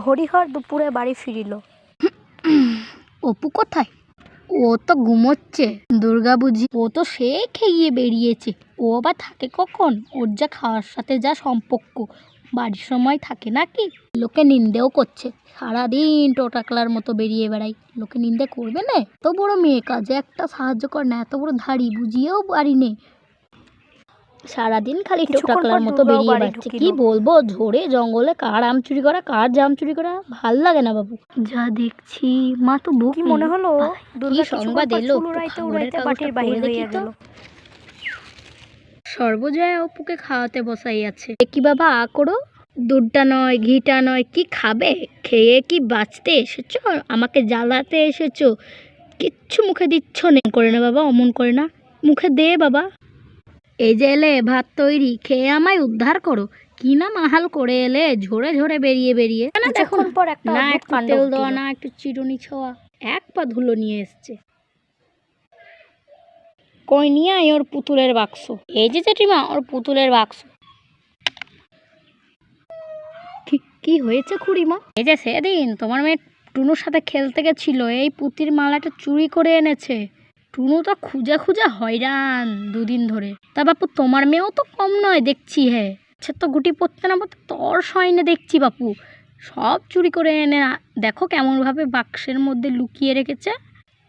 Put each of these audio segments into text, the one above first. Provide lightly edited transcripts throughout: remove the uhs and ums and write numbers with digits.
হরিহর দুপুরে বাড়ি ফিরিল। অপু কোথায়? ও তো ঘুমোচ্ছে। দুর্গা বুঝি? ও তো সে খেয়ে বেরিয়েছে। ও আবার থাকে কখন? ওর যা খাওয়ার সাথে যা সম্পর্ক, বাড়ির সময় থাকে নাকি? লোকে নিন্দেও করছে, সারাদিন টোটাকলার মতো বেরিয়ে বেড়াই। লোকে নিন্দে করবে না? এত বড় মেয়ে, কাজে একটা সাহায্য করে না, এত বড় ধাড়ি, বুঝিয়েও পারি নে। সারাদিন খালি টোটাকলার মতো বেরিয়ে বেড়াচ্ছে। কি বলবো, ঝোড়ে জঙ্গলে কার আম চুরি করা, কার জাম চুরি করা, ভাল লাগে না বাবু। যা দেখছি মা তো বুক মনে হলো কি সংবাদ এলো, বাটির বাহির হয়ে গেল। সর্বজয়া অপুকে খাওয়াতে বসাই আছে। কি বাবা আ করো, দুধটা নয়, ঘিটা নয়, কি খাবে? খেয়ে কি বাঁচতে এসেছো? আমাকে জ্বালাতে এসেছো? কিচ্ছু মুখে দিচ্ছ না। করে না বাবা, অমন করে না, মুখে দে বাবা। এই যে এলে ভাত তৈরি, খেয়ে আমায় উদ্ধার করো। কি না মাহাল করে এলে, ঝরে ঝরে বেরিয়ে বেরিয়ে। কিছুক্ষণ পর একটা না অদ্ভুত একটু কাণ্ড তেল ঘটিল। দেওয়া, না একটু চিরুনি ছোঁয়া, এক পা ধুলো নিয়ে এসছে। কই নিয়ে আয় ওর পুতুলের বাক্স। এই যে জেঠিমা, ওর পুতুলের বাক্স। কি হয়েছে খুড়িমা? এই যে সেদিন তোমার মেয়ে টুনুর সাথে খেলতে গেছিল, এই পুতির মালাটা চুরি করে এনেছে। টুনু তো খুঁজে খুঁজে হয়রান দুদিন ধরে। তা বাপু, তোমার মেয়েও তো কম নয় দেখছি। হ্যাঁ, সে তো গুটি পড়তে না পড়তে তর সয়নে দেখছি বাপু। সব চুরি করে এনে দেখো কেমনভাবে বাক্সের মধ্যে লুকিয়ে রেখেছে।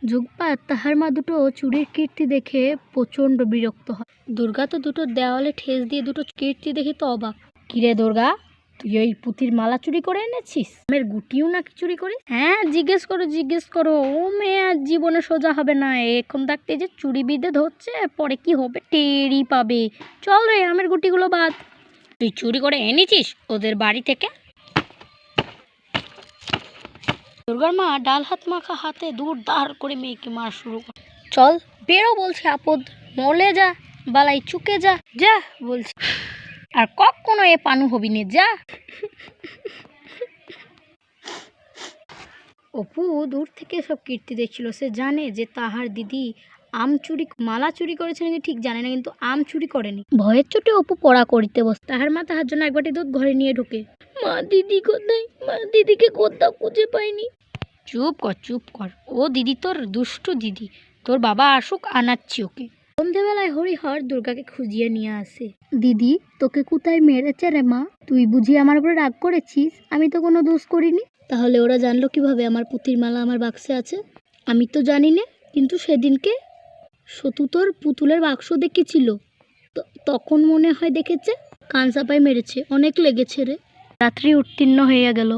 যুগপাত তাহার মা দুটো চুরির কীর্তি দেখে প্রচণ্ড বিরক্ত হয়। দুর্গা তো দুটো দেওয়ালে ঠেস দিয়ে দুটো কীর্তি দেখে তো অবাক। কিরে দুর্গা, তুই ওই পুঁতির মালা চুরি করে এনেছিস? আমের গুটিও নাকি চুরি করিস? হ্যাঁ, জিজ্ঞেস করো। ও মেয়ে আর জীবনে সোজা হবে না। এখন থাকতে যে চুরি বিদে ধরছে, পরে কি হবে টেরই পাবে। চল রে, আমের গুটিগুলো বাদ। তুই চুরি করে এনেছিস ওদের বাড়ি থেকে? দুর্গার মা ডাল হাত মাখা হাতে দূর দাঁড় করে মেয়েকে মার শুরু করে। চল বেরো বলছে আপদ, মলে যা, বালাই চুকে যা, যা বলছি। আর কখনো এ পানু হবি নে, যা। অপু দূর থেকে সব কীর্তি দেখছিল। সে জানে যে তাহার দিদি মালা চুরি করেছে নাকি ঠিক জানে না, কিন্তু আম চুরি করেনি। ভয়ের চোটে অপু পড়া করিতে বসে। তাহার মা তাহার জন্য এক বাটি দুধ ঘরে নিয়ে ঢোকে। মা দিদি কোথায়? মা দিদিকে কোথাও খুঁজে পাইনি। চুপ কর, ও দিদি তোর দুষ্টু দিদি, তোর বাবা আসুক, আনাচ্ছি ওকে। সন্ধেবেলায় হরিহর দুর্গাকে খুঁজিয়ে নিয়ে আসে। দিদি, তোকে কোথায় মেরেছে রে মা? তুই বুঝি আমার উপরে রাগ করেছিস? আমি তো কোনো দোষ করিনি। তাহলে ওরা জানলো কিভাবে আমার পুতির মালা আমার বাক্সে আছে? আমি তো জানি না, কিন্তু সেদিনকে সতু তোর পুতুলের বাক্স দেখেছিল, তখন মনে হয় দেখেছে। কান চাপায় মেরেছে, অনেক লেগেছে রে। রাত্রি উত্তীর্ণ হইয়া গেল।